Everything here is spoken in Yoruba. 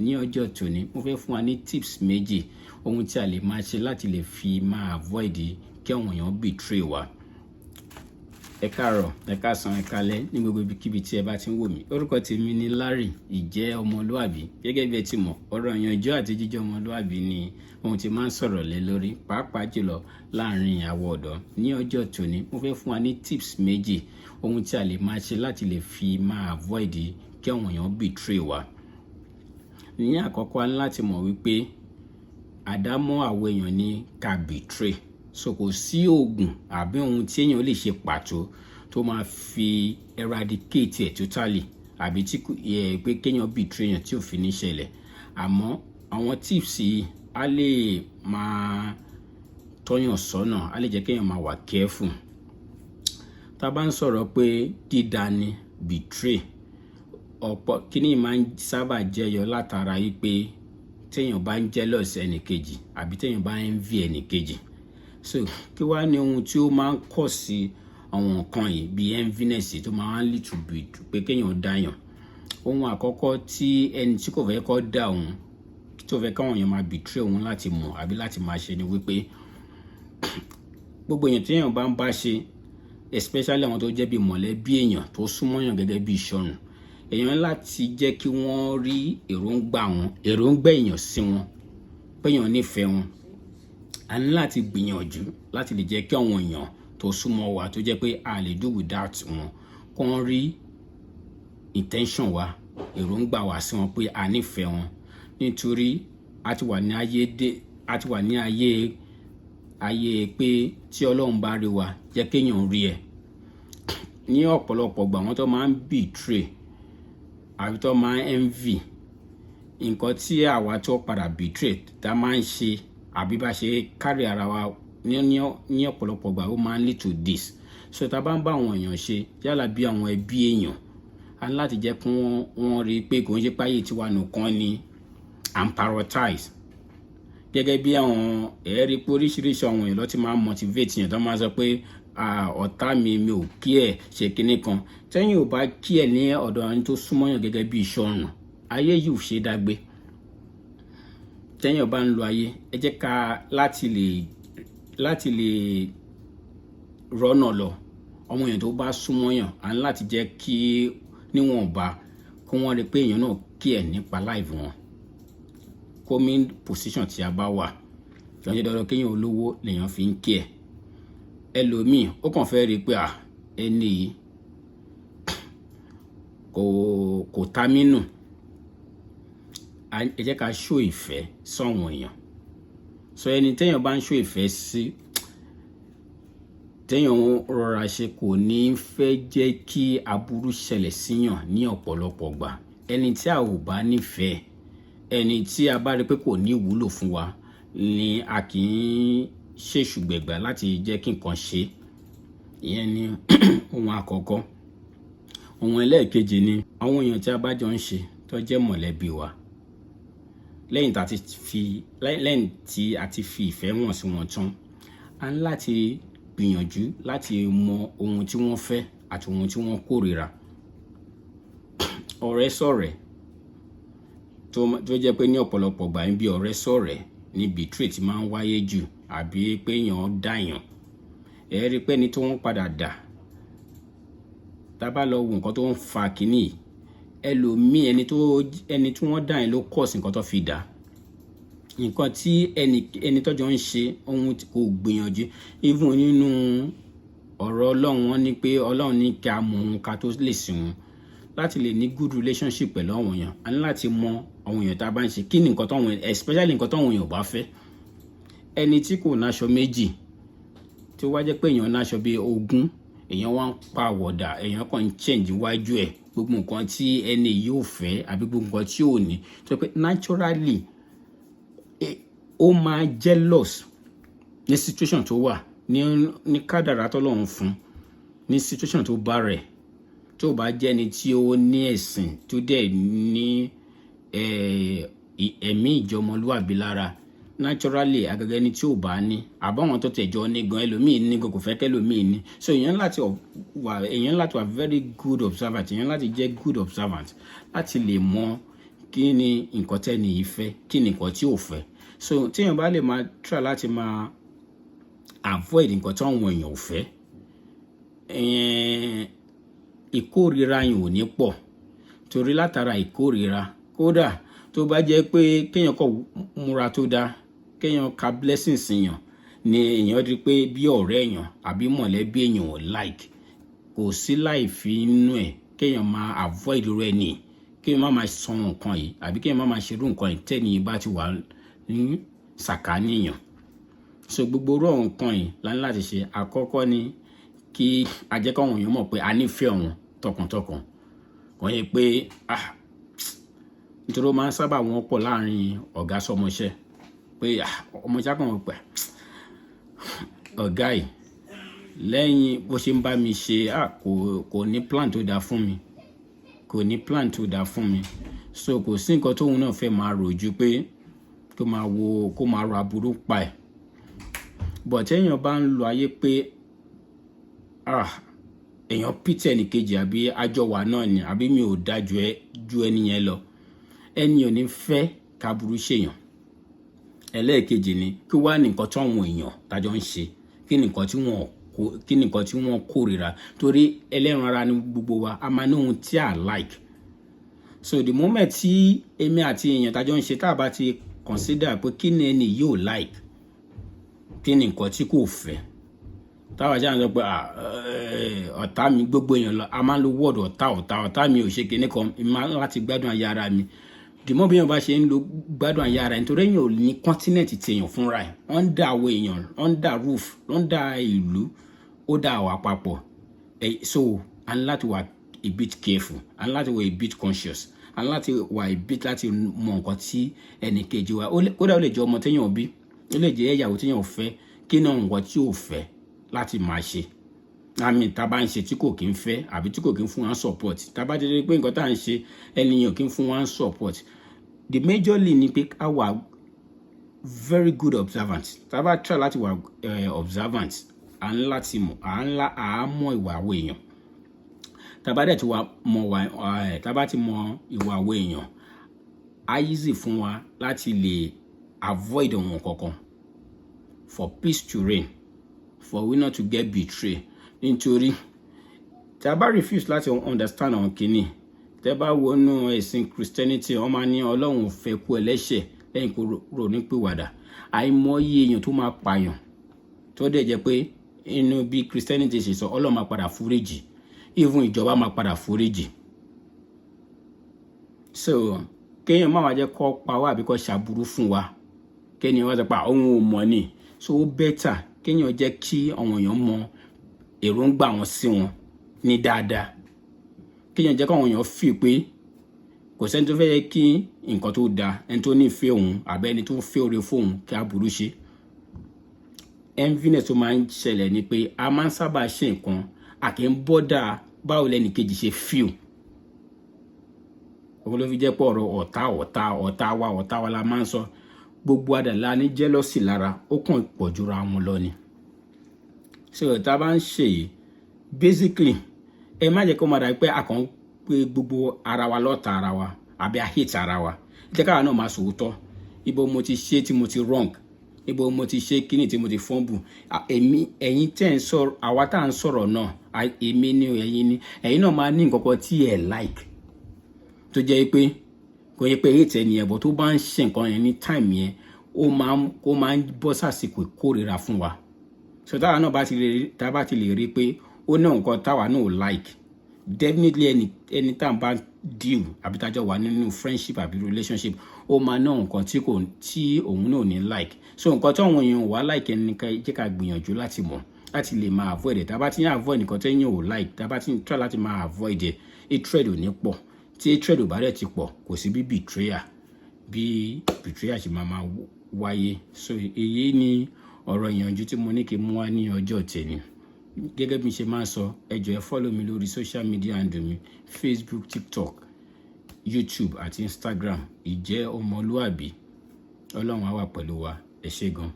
ní ọjọ́ tòní mo fẹ́ fún wa ní tips méjì ohun tí a lè máa ṣe láti lè fi máa avoid kí àwọn èèyàn betray wa. Ẹ káàárọ̀, ẹ káàsán, ẹ káalẹ́ ní gbogbo ibikíbi tí ẹ bá ti ń wò mí. Orúkọ tèmi ni Larry ìjẹ́ ọmọlúàbí. Gẹ́gẹ́ bí ẹ ti mọ̀, ọ̀rọ̀ ìyànjú àti jíjẹ́ ọmọlúàbí ni ohun tí máa ń sọ̀rọ̀ lé lórí, pàápàá jùlọ láàrin àwọn ọ̀dọ́. Ní ọjọ́ tòní mo fẹ́ fún wa ní tips méjì ohun tí a lè máa ṣe láti lè fi máa avoid kí àwọn èèyàn betray wa. Ní àkọ́kọ́ a ní láti mọ̀ wípé àdámọ́ àwọn èèyàn ní ká betray. So kò sí oògùn àbí ohun tí èèyàn lè ṣe pàtó tó máa fi eradicate ẹ̀ totally àbí tí pé kéèyàn betray èèyàn tí ò fi ní ṣẹlẹ̀. Àmọ́ àwọn tips yìí á lè máa tọ́yàn sọ́nà, á lè jẹ́ kéèyàn máa wà careful. Tá bá ń sọ̀rọ̀ pé dídá ni betray, ọ̀pọ̀ kíní máa ń sábà jẹyọ látara yìí pé téèyàn bá ń jealous ẹnìkejì àbí téèyàn bá ń envy ẹnìkejì. So kí wá ní ohun tí ó máa ń kọ̀ sí àwọn nǹkan yìí bí enviness tó máa ń lead to pé kéèyàn dáyàn. Ohun àkọ́kọ́ tí ẹni tí kò fẹ́ kó dá òun tó fẹ́ káwọn èèyàn máa betray òun láti mọ̀ àbí láti máa ṣe ni wípé gbogbo èèyàn tí èèyàn bá ń bá ṣe, especially àwọn tó jẹ́ bí mọ̀lẹ́bí èèyàn tó súnmọ́ èèyàn gẹ́gẹ́ bí ìṣọ̀run, èèyàn láti jẹ́ kí wọ́n rí èròǹgbà èèyàn sí wọn, pé èèyàn nífẹ̀ẹ́ wọn. A ní láti gbìyànjú láti lè jẹ́ kí àwọn èèyàn tó súnmọ́ wa tó jẹ́ pé a lè do without wọn kó rí intention wa, èròǹgbà wa sí wọn pé a nífẹ̀ẹ́ wọn. Nítorí a ti wà ní ayé pé tí Ọlọ́run bá rí wa jẹ́ kéèyàn rí ẹ. Ní ọ̀pọ̀lọpọ̀ gbà wọ́n tó máa ń betray àbí tó máa ń envy nǹkan tí àwa tó padà betray tá máa ń ṣe àbí bá ṣe carry ara wa ní ọ̀pọ̀lọpọ̀ gbà ó máa ń lead to this. So tá bá ń bá àwọn èèyàn ṣe yálà bí àwọn ẹbí èèyàn, a ní láti jẹ́ kí wọ́n rí pé kò ń ṣe páyé tiwa nìkan ni à ń prioritize. Gẹ́gẹ́ bí àwọn ẹ̀rí pé oríṣiríṣi àwọn èèyàn ló ti máa ń motivate yẹn tó máa sọ pé ọ̀tá mi ò kí ẹ̀ ṣe kinní kan. Tẹ́yìn ò bá kí ẹ̀ ní ọ̀dọ̀ ẹni tó súnmọ́ yàn gẹ́gẹ́ bí ìṣọ̀run, ayé yìí ò ṣe dágbé. Tẹ́yìn ò bá ń lo ayé, ẹ jẹ́ ká láti lè rọ́nà lọ. Àwọn èèyàn tó bá súnmọ́ yàn á ní láti jẹ́ kí níwọ̀nba kí wọ́n rí pé èèyàn náà kí ẹ̀ nípa life wọn. Coming position tí a bá wà, kí wọ́n ṣe dandan kéèyàn olówó lèèyàn fi ń kí ẹ̀. Ẹlòmíì ó kàn fẹ́ rí pé ẹni yìí kò ta mí nù. Ẹ jẹ́ ká show ìfẹ́ sọ́wọn èèyàn. So ẹni téèyàn bá ń show ìfẹ́ sí, téèyàn rọra ṣe kò ní fẹ́ jẹ́ kí aburú ṣẹlẹ̀ síyàn ní ọ̀pọ̀lọpọ̀ gbà. Ẹni tí a ò bá nífẹ̀ẹ́, ẹni tí a bá rí pé kò ní ìwúlò fún wa ni a kì í ṣèṣùgbẹ̀gbà láti jẹ́ kí nǹkan ṣe. Ìyẹn ni ohun àkọ́kọ́. Ohun ẹlẹ́ẹ̀kejì ni àwọn èèyàn tí a bá jọ ń ṣe tó jẹ́ mọ̀lẹ́bí wa. Lẹ́yìn tí a ti fi ìfẹ́ wọn sí wọn tán, a ní láti gbìyànjú láti mọ ohun tí wọ́n fẹ́ àti ohun tí wọ́n kórìíra. Ọ̀rẹ́ sọ̀rẹ́ tó jẹ́ pé ní ọ̀pọ̀lọpọ̀ gbà ń bí ọ̀rẹ́ sọ̀rẹ́ ní betray tí máa ń wáyé jù àbí pé èèyàn dáyàn. Ẹ rí pé ẹni tó ń padà dà, tá bá lọ wo nǹkan tó ń fa kínní, ẹlòmíì ẹni tí wọ́n dá yẹn ló cause nǹkan tó fi dà. Nǹkan tí ẹni tọ́jọ́ ń ṣe ohun kò gbìyànjú. Even nínú ọ̀rọ̀ Ọlọ́run wọ́n ní pé Ọlọ́run ní kí a mọ ohun ká tó lè sìn wọn. Láti lè ní good relationship pẹ̀lú àwọn èèyàn, a ní láti mọ àwọn èèyàn tá a bá ń ṣe kí ni nǹkan táwọn especially nǹkan táwọn èèyàn bá fẹ́. Ẹni tí kò náṣọ méjì tí ó wá jẹ́ pé èèyàn náṣọ bíi 20, èèyàn wá ń pa àwọ̀dà, èèyàn kàn ń change wájú ẹ̀ gbogbo nǹkan tí ẹni yóò fẹ́ àbí gbogbo nǹkan tí ò ní. So pé naturally ó máa jealous ní situation tó wà ní kádàrá tọ́lọ́run fún, ní situation tó bá rẹ̀. Tó bá jẹ́ ẹni tí ó ní ẹ̀sìn tó dẹ̀ ní ẹ̀mí ìjọmọlúwàbí lára, naturally agaga ẹni tí ò bá ní àbáwọn tó tẹ̀jọ́ ní gan ẹlòmíì ní kò fẹ́ kẹ́lòmíì ní. So èèyàn láti wà very good observant, èèyàn láti jẹ́ good observant láti lè mọ kí ni nǹkan tẹ́ni yìí fẹ́, kí ni nǹkan tí ò fẹ́. So téèyàn bá lè máa try láti máa avoid nǹkan tí àwọn èèyàn ò fẹ́, ìkórira yìí ò ní pọ̀, torí látara ìkórira, kódà tó bá jẹ́ pé kéèyàn kọ̀ múra tó dáa, kéèyàn ka blessings yàn ni èèyàn rí pé bí ọ̀rẹ́ èèyàn àbí mọ̀lẹ́bí èèyàn ò like, kò sí láì fi inú ẹ̀ kéèyàn máa avoid irú ẹni, kéèyàn má máa sọ nǹkan yìí àbí kéèyàn má máa ṣerú nǹkan yìí tẹ́ni yìí bá ti wà ní sàkání èèyàn. So gbogbo irú àwọn nǹkan yìí la ní láti ṣe. Àkọ́kọ́ ni kí a jẹ́ káwọn èèyàn mọ̀ pé a nífẹ̀ẹ́ wọn tọkàntọkàn, kò yẹ pé nítorí ó máa ń sábà wọ́n pọ̀ láàrin ọ̀gá sọmọṣẹ́ pé ọmọṣẹ́ kan wọ́n pẹ̀ ọ̀gá yìí lẹ́yìn bó ṣe ń bá mi ṣe kò ní plan tó dáa fún mi, kò ní plan tó dáa fún mi. So kò sí nǹkan tóun náà fẹ́ máa rò ju pé kó máa ro aburú pa ẹ̀. But èèyàn bá ń lo ayé pé èèyàn pìtẹ́ ẹnìkejì àbí àjọwà náà ni àbí mi ò dá ju ẹni yẹn lọ, ẹni ò ní fẹ́ káburú ṣèyàn. Ẹlẹ́ẹ̀kejì ni kí wá ní nǹkan tí àwọn èèyàn tájọ ń ṣe, kí ni nǹkan tí wọ́n kórìíra, torí ẹlẹ́ran ara ni gbogbo wa, a máa ní ohun tí a like. So the moment tí èmi àti èèyàn tájọ ń ṣe tá a bá ti consider pé kí ni ẹni yóò like, kí ni nǹkan tí kò fẹ́, táwa ṣáà ń sọ pé ọ̀tá mi gbogbo èèyàn lọ, a máa ń lo word ọ̀tá mi ò ṣe kinní kan, máa láti gbádùn ayé ara mi. Dìmọ́ bí èèyàn bá ṣe ń lo gbádùn ayé ara ẹ̀, nítorí èèyàn ò ní continent ti èèyàn fúnra ẹ̀, under àwọn èèyàn, under roof, under ìlú, ó dá àwa papọ̀. So a ní láti wà a bit careful, a ní láti wà a bit conscious, a ní láti wà a bit láti mọ nǹkan tí ẹnì kejì wa, kódà ó lè jẹ́ ọmọ téèyàn bí, ó lè jẹ́ ìyàwó téèyàn fẹ́, kí náà nǹkan tí ò fẹ́ láti máa ṣe. Àmì tá bá ń ṣe tí kò kí ń fẹ́ àbí tí kò kí ń fún wa support, tá bá ti rí pé nǹkan tá à ń ṣe ẹnìyàn kí ń fún wa support, the majorly ni pé ká wà very good observant. Tá bá try láti wà observant, à ń láti mọ̀, à á mọ ìwà àwọn èèyàn. Tá bá dẹ̀ ti tá bá ti mọ ìwà àwọn èèyàn, á easy fún wa láti lè avoid ohun kankan, for peace to reign, for we not to get betrayed. Nítorí tá bá refuse láti understand àwọn kìíní, tẹ́ bá wọnú ẹ̀sìn Christianity, wọ́n máa ní Ọlọ́run ò fẹ́ kú ẹlẹ́ṣẹ̀ lẹ́yìn kó ronúpìwàdà. Àìmọye èèyàn tó máa pààyàn tó dẹ̀ jẹ́ pé inú bí Christianity ṣe sọ, Ọlọ́run máa padà foríjì, even ìjọba máa padà foríjì. So kéèyàn má wá jẹ́ kó pa wá àbí kó ṣàbúrú fún wa, kéèyàn wá sọ pé òun ò mọ̀ ni. So ó better kéèyàn jẹ́ kí àwọn èèyàn mọ èròǹgbà wọn sí wọn ní dáadáa, kéèyàn jẹ́ káwọn èèyàn feel pé kò sẹ́ni tó fẹ́ yẹ kí nǹkan tó dáa, ẹni tó nífẹ̀ẹ́ òun àbẹ́ ẹni tó fẹ́ oore fóun kí aburú ṣe. Enviness tó máa ń ṣẹlẹ̀ ni pé a máa ń sábà ṣe nǹkan, a kì í bọ́dà báwo lẹ́nì kejì ṣe feel. Òun ló fi jẹ́ pé ọ̀rọ̀ ọ̀tá wa la máa ń sọ. Gbogbo àdàlà ní jealousy lára, ó kàn pọ̀ jura wọn lọ ni. So tá bá ń ṣe yìí, basically ẹ má jẹ́ kó máa dà pé a kàn pé gbogbo ara wa lọ́ta ara wa àbí a hate ara wa. Jẹ́ káwa náà máa sòótọ́. Ibo mo ti ṣe tí mo ti wrong, ibo mo ti ṣe kíni tí mo ti fumble. Ẹ̀yin tẹ́ ń sọ̀rọ̀, àwa tá ń sọ̀rọ̀ náà, èmi ni ẹ̀yin ni, ẹ̀yin náà máa ní nǹkan kan tí ẹ like, tó jẹ́ pé kò yẹ pé hate ẹni yẹn, but tó bá ń ṣe nǹkan yẹn ní time yẹn, ó máa ń bọ́ sásìkò ìkórìíra fún wa. So táwa náà bá ti lè rí pé ó ní nǹkan táwa náà ò like, definitely ẹni tá à ń bá deal àbí tájọ wà nínú friendship àbí relationship, ó máa ná nǹkan tí òun náà ní like. So nǹkan tí àwọn èèyàn wà like ẹni jẹ́ ká gbìyànjú láti mọ̀, láti lè máa avoid ẹ̀. Tá bá ti ń avoid nǹkan tí èèyàn ò like, tá bá ti ń try láti máa avoid ẹ̀, hatred ò ní pọ̀. Tí hatred ò bá dẹ̀ ti pọ̀, kò sí bí betrayal ṣe máa wáyé. So èyí ni ọ̀rọ̀ ìyànjú tí mo ní kí n mú wá ní ọjọ́ tèmi. Gẹ́gẹ́ bí ṣe máa sọ, ẹ jọ̀ọ́ ẹ follow mi lórí social media handle mi, Facebook, TikTok, YouTube àti Instagram. Ìjẹ́ Ọmọlúàbí. Ọlọ́run á wà pẹ̀lú wa. Ẹ ṣé gan.